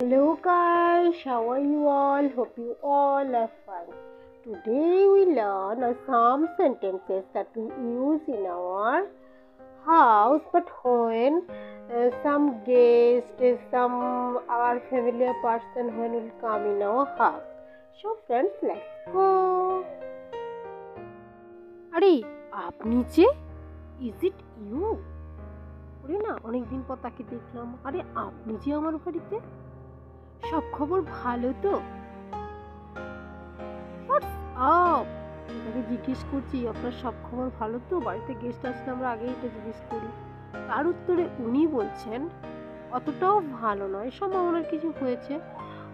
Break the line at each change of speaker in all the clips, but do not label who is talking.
Hello guys, how are you all? Hope you all are fine. Today we learn some sentences that we use in our house, but when some guest, some our familiar person when will come in our house. So friends, let's go. আরে আপনি যে is it you? ওরে না অনেকদিন পর তাকে দেখলাম। আরে আপনি যে আমার বাড়িতে, সব খবর ভালো তো? তাকে জিজ্ঞেস করছি আপনার সব খবর ভালো তো? বাড়িতে গেস্ট আসলে আমরা আগেই এটা জিজ্ঞেস করি। তার উত্তরে উনি বলছেন অতটাও ভালো নয়, সম্ভাবনার কিছু হয়েছে।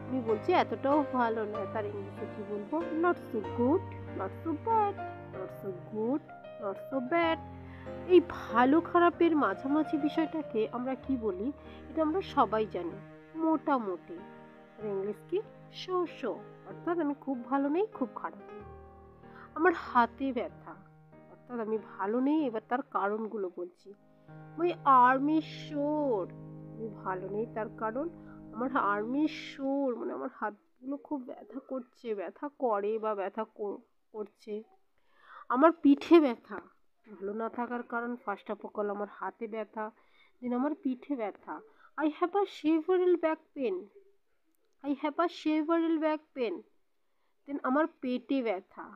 উনি বলছে এতটাও ভালো নয়। তার ইংলিশে কি বলবো? Not so good, not so bad, not so good, not so bad. এই ভালো খারাপের মাঝামাঝি বিষয়টাকে আমরা কি বলি? এটা আমরা সবাই জানি, মোটামুটি। ইংলিশ কি? Show show. অর্থাৎ আমি খুব ভালো নেই, খুব খারাপ নেই। আমার হাতে ব্যথা, অর্থাৎ আমি ভালো নেই। এবার তার কারণগুলো বলছি। ওই আর্মি শোর, আমি ভালো নেই তার কারণ আমার আর্মি শোর, মানে আমার হাতগুলো খুব ব্যথা করছে, ব্যথা করে বা ব্যথা করছে। আমার পিঠে ব্যথা, ভালো না থাকার কারণ ফার্স্ট অফ অল আমার হাতে ব্যথা, দেন আমার পিঠে ব্যথা। I have a several back pain, I have a several back pain. দেন আমার পেটে ব্যথা,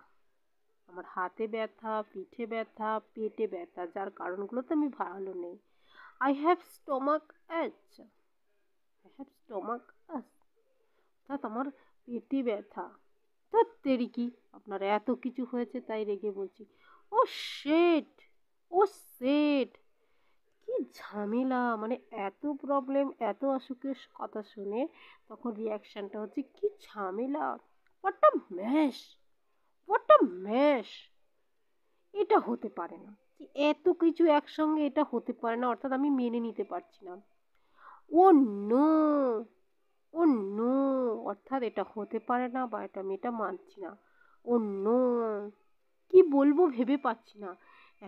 আমার হাতে ব্যথা, পিঠে ব্যথা, পেটে ব্যথা, যার কারণগুলোতে আমি ভালো নেই। I have stomach ache, I have stomach ache, অর্থাৎ আমার পেটে ব্যথা। ধত্তেরি কি, আপনার এত কিছু হয়েছে তাই রেগে বলছি। ও শেট, ও শেট, কি ঝামেলা! মানে এত প্রবলেম, এত অসুখের কথা শুনে তখন রিয়াকশনটা হচ্ছে কি ঝামেলা! What a mash, what a mash! এটা হতে পারে না, এত কিছু একসঙ্গে এটা হতে পারে না, অর্থাৎ আমি মেনে নিতে পারছি না। ও নো, ও নো, অর্থাৎ এটা হতে পারে না বা এটা আমি এটা মানছি না। ও নো, কি বলবো ভেবে পাচ্ছি না।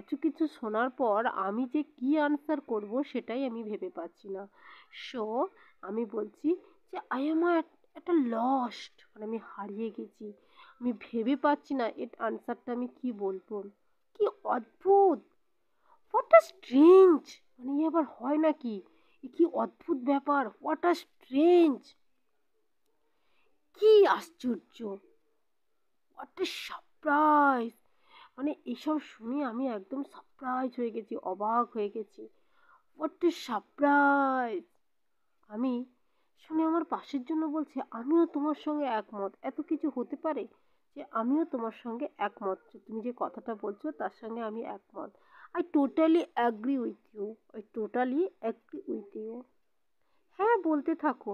এত কিছু শোনার পর আমি যে কি আনসার করব সেটাই আমি ভেবে পাচ্ছি না। সো আমি বলছি যে আই এম একটা লস্ট, মানে আমি হারিয়ে গেছি। আমি ভেবে পাচ্ছি না এর আনসারটা আমি কি বলবো। কি অদ্ভুত! What a strange! মানে আবার হয় নাকি? কি অদ্ভুত ব্যাপার! What a strange! কি আশ্চর্য! What a surprise! মানে এসব শুনে আমি একদম সারপ্রাইজ হয়ে গেছি, অবাক হয়ে গেছি। What a surprise! আমি শুনে আমার পাশের জন্য বলছে আমিও তোমার সঙ্গে একমত। এত কিছু হতে পারে যে আমিও তোমার সঙ্গে একমত, যে তুমি যে কথাটা বলছো তার সঙ্গে আমি একমত। I totally agree with you, I totally agree with you. হ্যাঁ, বলতে থাকো,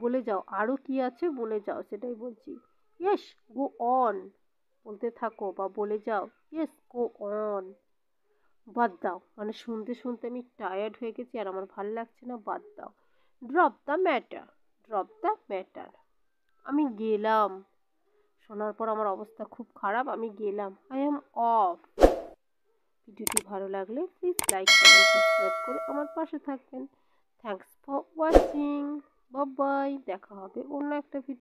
বলে যাও, আরও কি আছে বলে যাও, সেটাই বলছি। ইয়েস, গো অন, বলতে থাকো বা বলে যাও। Yes, go on. বাদ দাও, মানে শুনতে শুনতে আমি টায়ার্ড হয়ে গেছি আর আমার ভাল লাগছে না, বাদ দাও। Drop the matter, drop the matter. আমি গেলাম। শোনার পর আমার অবস্থা খুব খারাপ, আমি গেলাম। I am of. ভিডিওটি ভালো লাগলে প্লিজ লাইক, কমেন্ট, সাবস্ক্রাইব করে আমার পাশে থাকবেন। Thanks for watching. Bye bye, দেখা হবে অন্য একটা ভিডিও।